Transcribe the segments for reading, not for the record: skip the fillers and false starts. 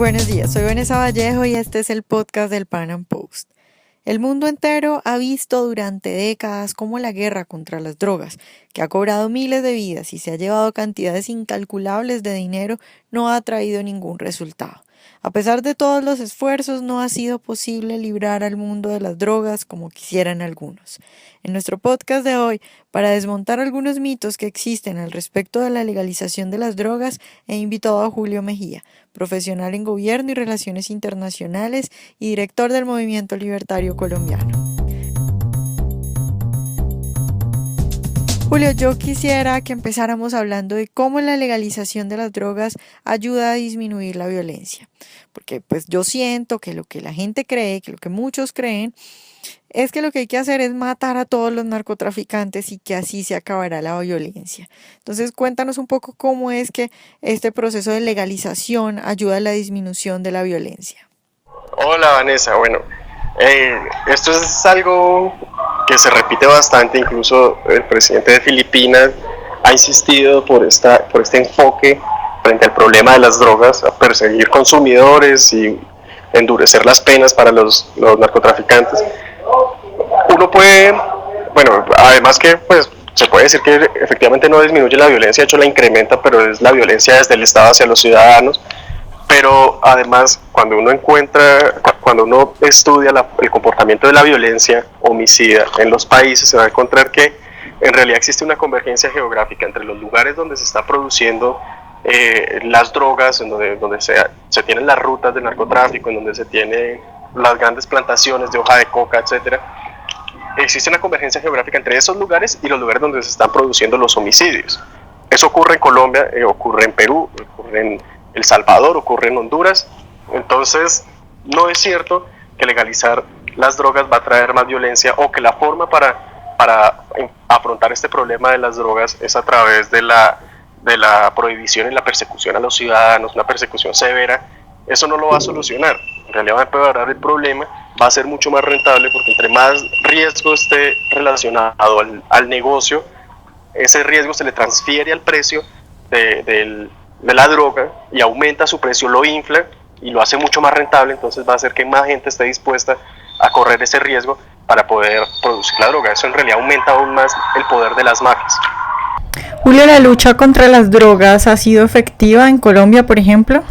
Buenos días, soy Vanessa Vallejo y este es el podcast del Pan Am Post. El mundo entero ha visto durante décadas cómo la guerra contra las drogas, que ha cobrado miles de vidas y se ha llevado cantidades incalculables de dinero, no ha traído ningún resultado. A pesar de todos los esfuerzos, no ha sido posible librar al mundo de las drogas como quisieran algunos. En nuestro podcast de hoy, para desmontar algunos mitos que existen al respecto de la legalización de las drogas, he invitado a Julio Mejía, profesional en Gobierno y Relaciones Internacionales y director del Movimiento Libertario Colombiano. Julio, yo quisiera que empezáramos hablando de cómo la legalización de las drogas ayuda a disminuir la violencia, porque pues yo siento que lo que la gente cree, que lo que muchos creen, es que lo que hay que hacer es matar a todos los narcotraficantes y que así se acabará la violencia. Entonces, cuéntanos un poco cómo es que este proceso de legalización ayuda a la disminución de la violencia. Hola Vanessa, bueno, esto es algo que se repite bastante, incluso el presidente de Filipinas ha insistido por este enfoque frente al problema de las drogas, a perseguir consumidores y endurecer las penas para los narcotraficantes. Uno puede, bueno, además que pues se puede decir que efectivamente no disminuye la violencia, de hecho la incrementa, pero es la violencia desde el Estado hacia los ciudadanos. Pero además, cuando uno estudia el comportamiento de la violencia homicida en los países, se va a encontrar que en realidad existe una convergencia geográfica entre los lugares donde se está produciendo las drogas, en donde se tienen las rutas de narcotráfico, en donde se tienen las grandes plantaciones de hoja de coca, etcétera. Existe una convergencia geográfica entre esos lugares y los lugares donde se están produciendo los homicidios. Eso ocurre en Colombia, ocurre en Perú, ocurre en El Salvador, ocurre en Honduras. Entonces, no es cierto que legalizar las drogas va a traer más violencia o que la forma para afrontar este problema de las drogas es a través de la prohibición y la persecución a los ciudadanos, una persecución severa. Eso no lo va a solucionar. En realidad va a empeorar el problema, va a ser mucho más rentable porque entre más riesgo esté relacionado al negocio, ese riesgo se le transfiere al precio de la droga y aumenta su precio, lo infla y lo hace mucho más rentable, entonces va a hacer que más gente esté dispuesta a correr ese riesgo para poder producir la droga. Eso en realidad aumenta aún más el poder de las mafias. Julio, ¿la lucha contra las drogas ha sido efectiva en Colombia, por ejemplo?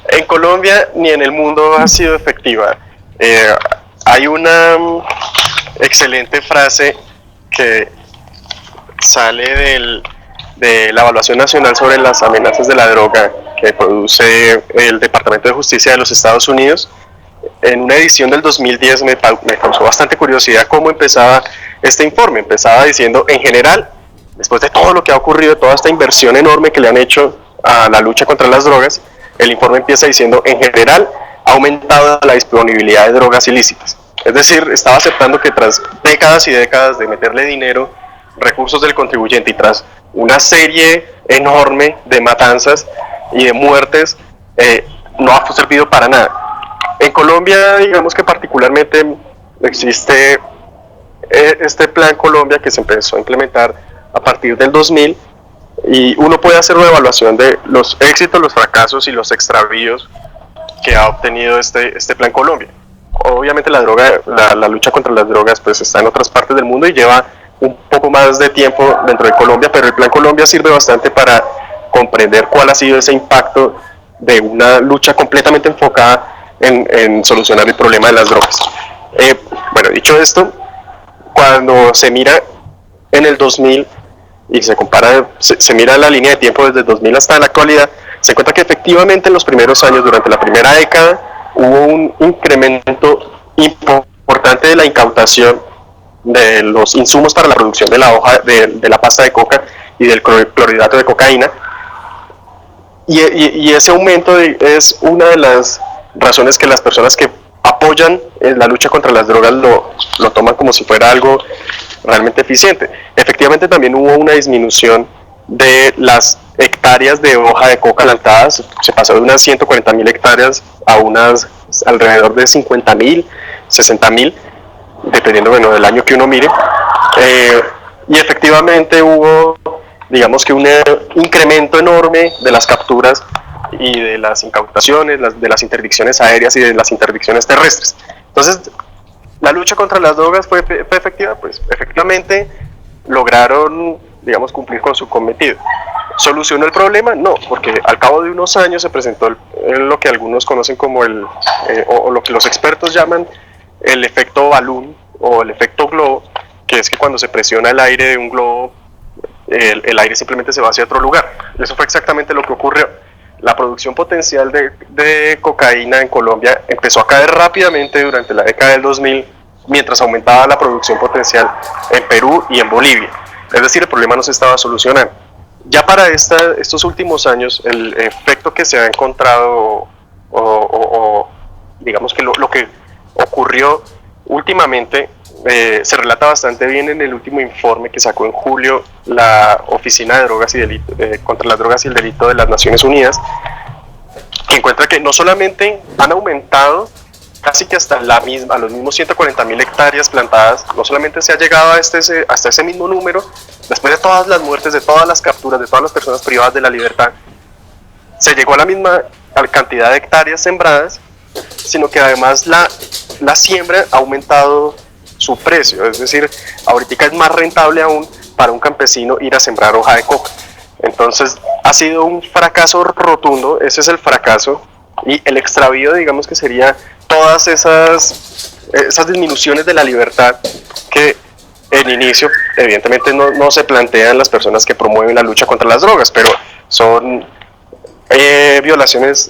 En Colombia ni en el mundo ha sido efectiva. Hay una excelente frase que sale de la Evaluación Nacional sobre las Amenazas de la Droga que produce el Departamento de Justicia de los Estados Unidos. En una edición del 2010 me causó bastante curiosidad cómo empezaba este informe. Empezaba diciendo, en general, después de todo lo que ha ocurrido, toda esta inversión enorme que le han hecho a la lucha contra las drogas, el informe empieza diciendo, en general, ha aumentado la disponibilidad de drogas ilícitas. Es decir, estaba aceptando que tras décadas y décadas de meterle dinero, recursos del contribuyente y tras una serie enorme de matanzas y de muertes, no ha servido para nada. En Colombia, digamos que particularmente existe este Plan Colombia que se empezó a implementar a partir del 2000 y uno puede hacer una evaluación de los éxitos, los fracasos y los extravíos que ha obtenido este Plan Colombia. Obviamente la lucha contra las drogas pues está en otras partes del mundo y lleva un poco más de tiempo dentro de Colombia, pero el Plan Colombia sirve bastante para comprender cuál ha sido ese impacto de una lucha completamente enfocada en solucionar el problema de las drogas. Bueno, dicho esto, cuando se mira en el 2000 y se mira la línea de tiempo desde el 2000 hasta la actualidad, se cuenta que efectivamente en los primeros años, durante la primera década, hubo un incremento importante de la incautación de los insumos para la producción de la hoja de la pasta de coca y del clorhidrato de cocaína, y ese aumento es una de las razones que las personas que apoyan la lucha contra las drogas lo toman como si fuera algo realmente eficiente. Efectivamente también hubo una disminución de las hectáreas de hoja de coca plantadas, se pasó de unas 140.000 hectáreas a unas alrededor de 50.000, 60.000, dependiendo del año que uno mire, y efectivamente hubo, digamos que un incremento enorme de las capturas y de las incautaciones, de las interdicciones aéreas y de las interdicciones terrestres. Entonces, la lucha contra las drogas fue efectiva, pues efectivamente lograron, digamos, cumplir con su cometido. ¿Solucionó el problema? No, porque al cabo de unos años se presentó lo que algunos conocen como o lo que los expertos llaman el efecto balloon o el efecto globo, que es que cuando se presiona el aire de un globo, el aire simplemente se va hacia otro lugar. Eso fue exactamente lo que ocurrió. La producción potencial de cocaína en Colombia empezó a caer rápidamente durante la década del 2000, mientras aumentaba la producción potencial en Perú y en Bolivia. Es decir, el problema no se estaba solucionando. Ya para estos últimos años, el efecto que se ha encontrado, o digamos que lo que ocurrió últimamente, se relata bastante bien en el último informe que sacó en julio la Oficina de Drogas y Delito, contra las Drogas y el Delito de las Naciones Unidas, que encuentra que no solamente han aumentado casi que hasta a los mismos 140.000 hectáreas plantadas, no solamente se ha llegado hasta ese mismo número, después de todas las muertes, de todas las capturas, de todas las personas privadas de la libertad, se llegó a la misma cantidad de hectáreas sembradas, sino que además la siembra ha aumentado su precio, es decir, ahorita es más rentable aún para un campesino ir a sembrar hoja de coca. Entonces ha sido un fracaso rotundo, ese es el fracaso, y el extravío, digamos, que sería todas esas disminuciones de la libertad que en inicio evidentemente no se plantean las personas que promueven la lucha contra las drogas, pero son violaciones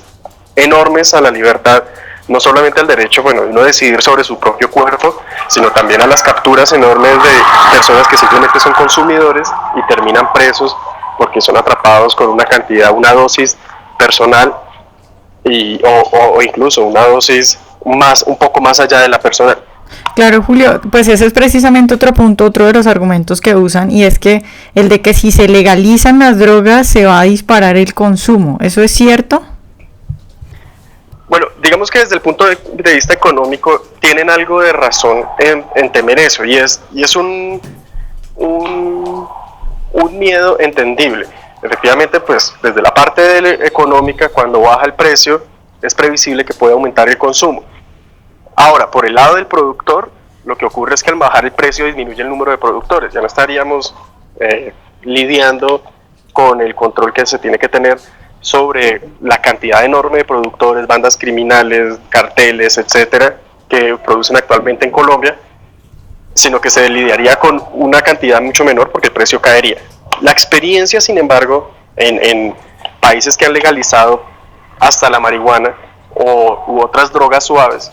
enormes a la libertad, no solamente al derecho, de uno decidir sobre su propio cuerpo, sino también a las capturas enormes de personas que simplemente son consumidores y terminan presos porque son atrapados con una dosis personal o incluso una dosis un poco más allá de la persona. Claro, Julio, pues ese es precisamente otro punto, otro de los argumentos que usan, y es que el de que si se legalizan las drogas se va a disparar el consumo. ¿Eso es cierto? Bueno, digamos que desde el punto de vista económico tienen algo de razón en temer eso, y es un miedo entendible. Efectivamente, pues desde la parte económica, cuando baja el precio, es previsible que pueda aumentar el consumo. Ahora, por el lado del productor, lo que ocurre es que al bajar el precio disminuye el número de productores. Ya no estaríamos lidiando con el control que se tiene que tener sobre la cantidad enorme de productores, bandas criminales, carteles, etcétera, que producen actualmente en Colombia, sino que se lidiaría con una cantidad mucho menor porque el precio caería. La experiencia, sin embargo, en países que han legalizado hasta la marihuana u otras drogas suaves,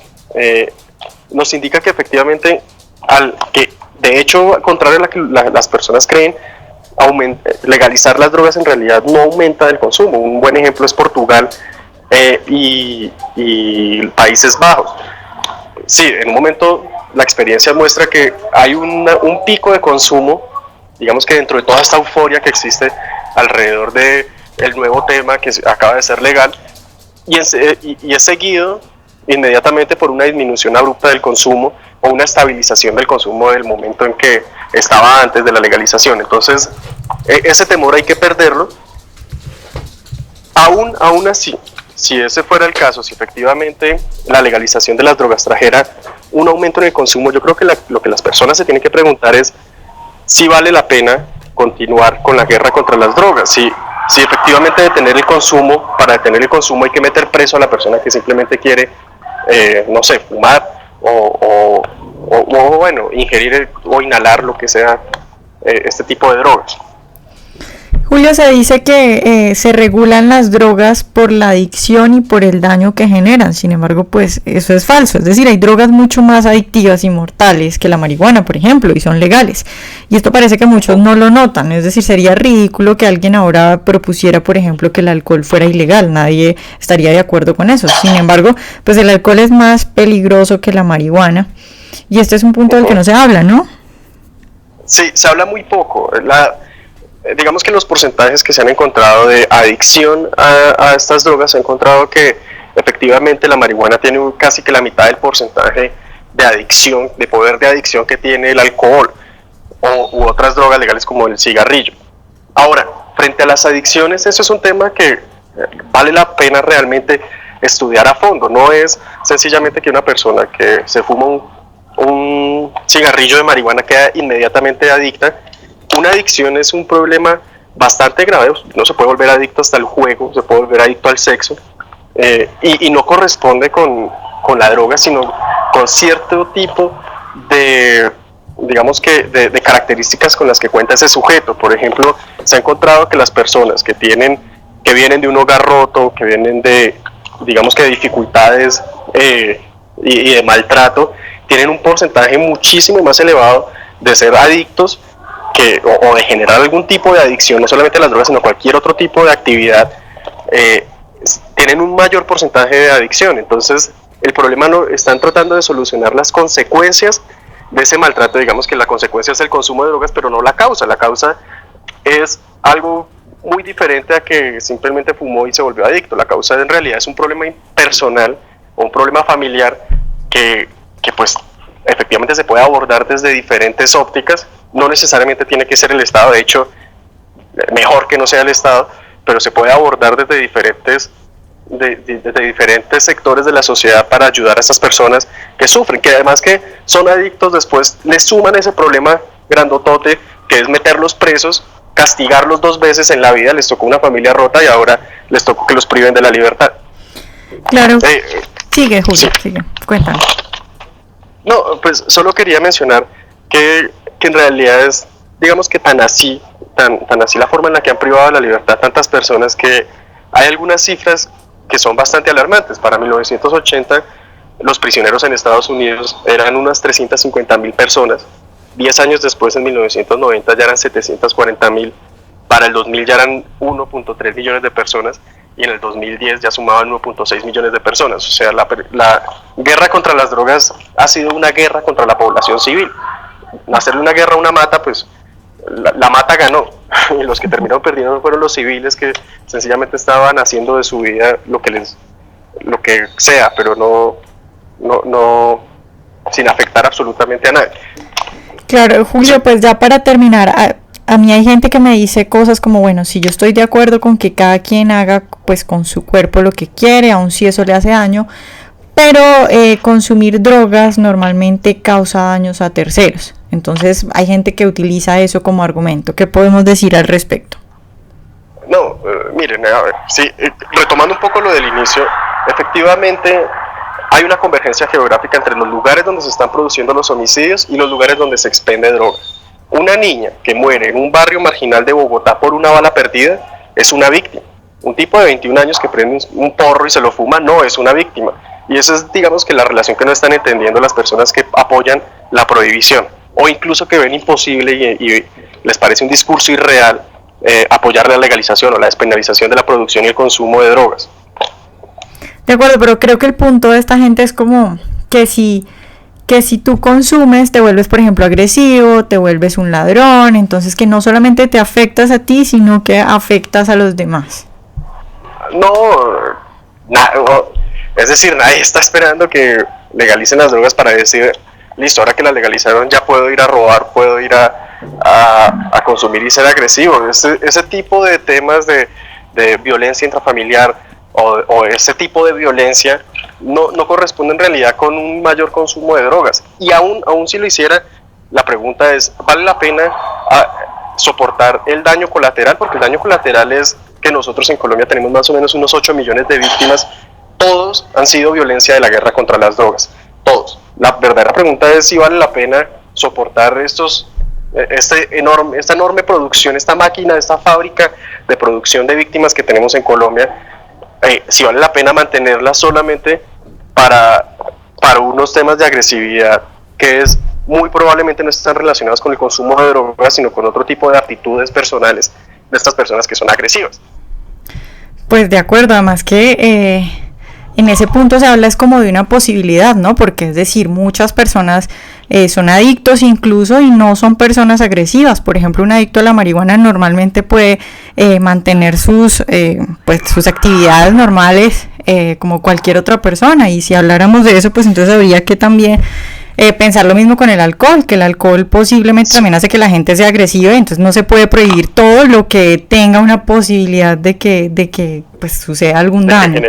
nos indica que efectivamente, que de hecho, al contrario a lo que las personas creen, legalizar las drogas en realidad no aumenta el consumo. Un buen ejemplo es Portugal y Países Bajos. Sí, en un momento la experiencia muestra que hay un pico de consumo, digamos que dentro de toda esta euforia que existe alrededor del nuevo tema que acaba de ser legal, y es seguido inmediatamente por una disminución abrupta del consumo o una estabilización del consumo del momento en que estaba antes de la legalización. Entonces, ese temor hay que perderlo. Aún así, si ese fuera el caso, si efectivamente la legalización de las drogas trajera un aumento en el consumo, yo creo que lo que las personas se tienen que preguntar es si vale la pena continuar con la guerra contra las drogas, si efectivamente para detener el consumo hay que meter preso a la persona que simplemente quiere, no sé, fumar o ingerir o inhalar lo que sea este tipo de drogas. Julio, se dice que se regulan las drogas por la adicción y por el daño que generan. Sin embargo, pues eso es falso. Es decir, hay drogas mucho más adictivas y mortales que la marihuana, por ejemplo, y son legales. Y esto parece que muchos no lo notan. Es decir, sería ridículo que alguien ahora propusiera, por ejemplo, que el alcohol fuera ilegal. Nadie estaría de acuerdo con eso. Sin embargo, pues el alcohol es más peligroso que la marihuana. Y este es un punto del que no se habla, ¿no? Sí, se habla muy poco. Digamos que los porcentajes que se han encontrado de adicción a estas drogas, se ha encontrado que efectivamente la marihuana tiene casi que la mitad del porcentaje de adicción, de poder de adicción que tiene el alcohol u otras drogas legales como el cigarrillo. Ahora, frente a las adicciones, eso es un tema que vale la pena realmente estudiar a fondo. No es sencillamente que una persona que se fuma un cigarrillo de marihuana queda inmediatamente adicta. Una adicción es un problema bastante grave. No se puede volver adicto hasta el juego, se puede volver adicto al sexo, y no corresponde con la droga, sino con cierto tipo de, digamos que, de características con las que cuenta ese sujeto. Por ejemplo, se ha encontrado que las personas que vienen de un hogar roto, que vienen de, digamos que, de dificultades y de maltrato, tienen un porcentaje muchísimo más elevado de ser adictos o de generar algún tipo de adicción, no solamente a las drogas, sino cualquier otro tipo de actividad. Tienen un mayor porcentaje de adicción. Entonces, el problema no están tratando de solucionar las consecuencias de ese maltrato. Digamos que la consecuencia es el consumo de drogas, pero no la causa. La causa es algo muy diferente a que simplemente fumó y se volvió adicto. La causa en realidad es un problema personal o un problema familiar que pues efectivamente se puede abordar desde diferentes ópticas. No necesariamente tiene que ser el Estado, de hecho mejor que no sea el Estado, pero se puede abordar desde diferentes sectores de la sociedad para ayudar a estas personas que sufren, que además que son adictos, después les suman ese problema grandotote que es meterlos presos, castigarlos 2 veces en la vida. Les tocó una familia rota y ahora les tocó que los priven de la libertad. Claro. Sigue, Julio, sigue, cuéntanos. No, pues solo quería mencionar que en realidad es, digamos que tan así la forma en la que han privado de la libertad tantas personas, que hay algunas cifras que son bastante alarmantes. Para 1980 los prisioneros en Estados Unidos eran unas 350.000 personas. 10 años después, en 1990, ya eran 740.000. Para el 2000 ya eran 1.3 millones de personas, y en el 2010 ya sumaban 1.6 millones de personas. O sea, la guerra contra las drogas ha sido una guerra contra la población civil. Hacerle una guerra a una mata, pues la mata ganó, y los que terminaron perdiendo fueron los civiles, que sencillamente estaban haciendo de su vida lo que sea, pero no sin afectar absolutamente a nadie. Claro, Julio, pues ya para terminar, a mí hay gente que me dice cosas como, bueno, si yo estoy de acuerdo con que cada quien haga pues con su cuerpo lo que quiere, aun si eso le hace daño, pero consumir drogas normalmente causa daños a terceros. Entonces hay gente que utiliza eso como argumento. ¿Qué podemos decir al respecto? No, miren, a ver, sí, retomando un poco lo del inicio, efectivamente hay una convergencia geográfica entre los lugares donde se están produciendo los homicidios y los lugares donde se expende droga. Una niña que muere en un barrio marginal de Bogotá por una bala perdida es una víctima. Un tipo de 21 años que prende un porro y se lo fuma no es una víctima. Y esa es, digamos, que la relación que no están entendiendo las personas que apoyan la prohibición, o incluso que ven imposible y les parece un discurso irreal apoyar la legalización o la despenalización de la producción y el consumo de drogas. De acuerdo, pero creo que el punto de esta gente es como que si tú consumes, te vuelves, por ejemplo, agresivo, te vuelves un ladrón, entonces que no solamente te afectas a ti, sino que afectas a los demás. Es decir, nadie está esperando que legalicen las drogas para decir, listo, ahora que las legalizaron ya puedo ir a robar, puedo ir a consumir y ser agresivo. Ese tipo de temas de violencia intrafamiliar o ese tipo de violencia no corresponde en realidad con un mayor consumo de drogas. Y aún si lo hiciera, la pregunta es, ¿vale la pena soportar el daño colateral? Porque el daño colateral es que nosotros en Colombia tenemos más o menos unos 8 millones de víctimas. Todos han sido violencia de la guerra contra las drogas, todos. La verdadera pregunta es si vale la pena soportar esta enorme producción, esta máquina, esta fábrica de producción de víctimas que tenemos en Colombia, si vale la pena mantenerla solamente para unos temas de agresividad que muy probablemente no están relacionados con el consumo de drogas, sino con otro tipo de actitudes personales de estas personas que son agresivas. Pues de acuerdo, además que en ese punto se habla es como de una posibilidad, ¿no? Porque es decir, muchas personas son adictos incluso y no son personas agresivas. Por ejemplo, un adicto a la marihuana normalmente puede mantener sus actividades normales como cualquier otra persona. Y si habláramos de eso, pues entonces habría que también Pensar lo mismo con el alcohol, que el alcohol posiblemente también hace que la gente sea agresiva, y entonces no se puede prohibir todo lo que tenga una posibilidad de que pues suceda algún daño.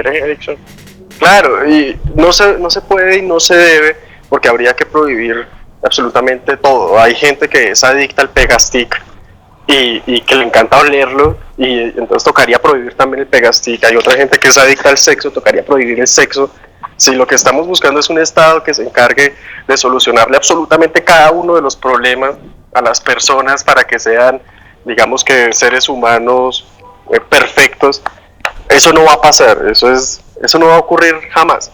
Claro, y no se puede y no se debe, porque habría que prohibir absolutamente todo. Hay gente que es adicta al Pegastick y que le encanta olerlo, y entonces tocaría prohibir también el Pegastick. Hay otra gente que es adicta al sexo, tocaría prohibir el sexo. Si lo que estamos buscando es un Estado que se encargue de solucionarle absolutamente cada uno de los problemas a las personas para que sean, digamos, que seres humanos perfectos, eso no va a pasar, eso no va a ocurrir jamás.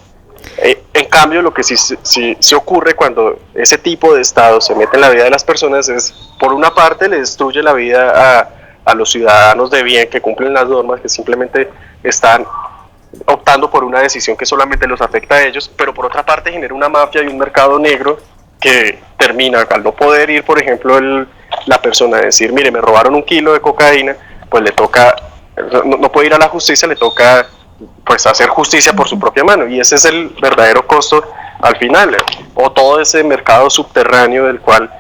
En cambio, lo que sí ocurre cuando ese tipo de Estado se mete en la vida de las personas es, por una parte, le destruye la vida a los ciudadanos de bien que cumplen las normas, que simplemente están optando por una decisión que solamente los afecta a ellos, pero por otra parte genera una mafia y un mercado negro que termina, al no poder ir, por ejemplo, la persona a decir, mire, me robaron 1 kilo de cocaína, pues le toca, no puede ir a la justicia, le toca pues hacer justicia por su propia mano, y ese es el verdadero costo al final, o todo ese mercado subterráneo del cual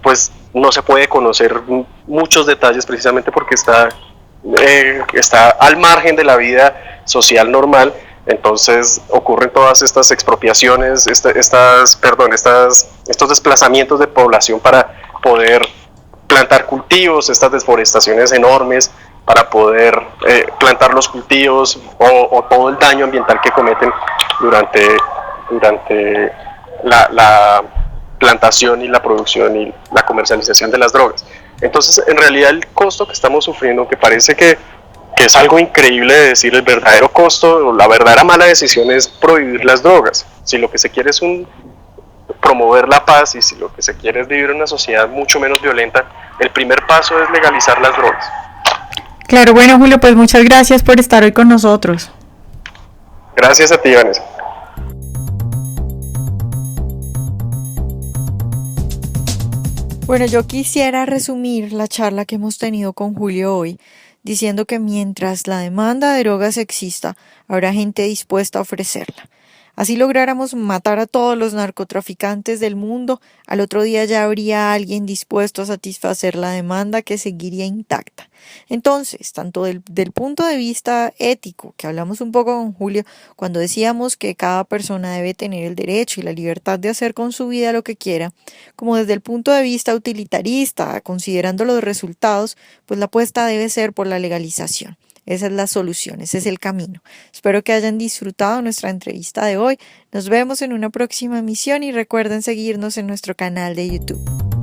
pues no se puede conocer muchos detalles precisamente porque está al margen de la vida social normal. Entonces ocurren todas estas expropiaciones, estos desplazamientos de población para poder plantar cultivos, estas desforestaciones enormes para poder plantar los cultivos, o todo el daño ambiental que cometen durante la plantación y la producción y la comercialización de las drogas. Entonces, en realidad, el costo que estamos sufriendo, que parece que es algo increíble de decir, el verdadero costo o la verdadera mala decisión es prohibir las drogas. Si lo que se quiere es promover la paz, y si lo que se quiere es vivir en una sociedad mucho menos violenta, el primer paso es legalizar las drogas. Claro, bueno, Julio, pues muchas gracias por estar hoy con nosotros. Gracias a ti, Vanessa. Bueno, yo quisiera resumir la charla que hemos tenido con Julio hoy, diciendo que mientras la demanda de drogas exista, habrá gente dispuesta a ofrecerla. Así lográramos matar a todos los narcotraficantes del mundo, al otro día ya habría alguien dispuesto a satisfacer la demanda que seguiría intacta. Entonces, tanto del punto de vista ético, que hablamos un poco con Julio, cuando decíamos que cada persona debe tener el derecho y la libertad de hacer con su vida lo que quiera, como desde el punto de vista utilitarista, considerando los resultados, pues la apuesta debe ser por la legalización. Esa es la solución, ese es el camino. Espero que hayan disfrutado nuestra entrevista de hoy. Nos vemos en una próxima emisión y recuerden seguirnos en nuestro canal de YouTube.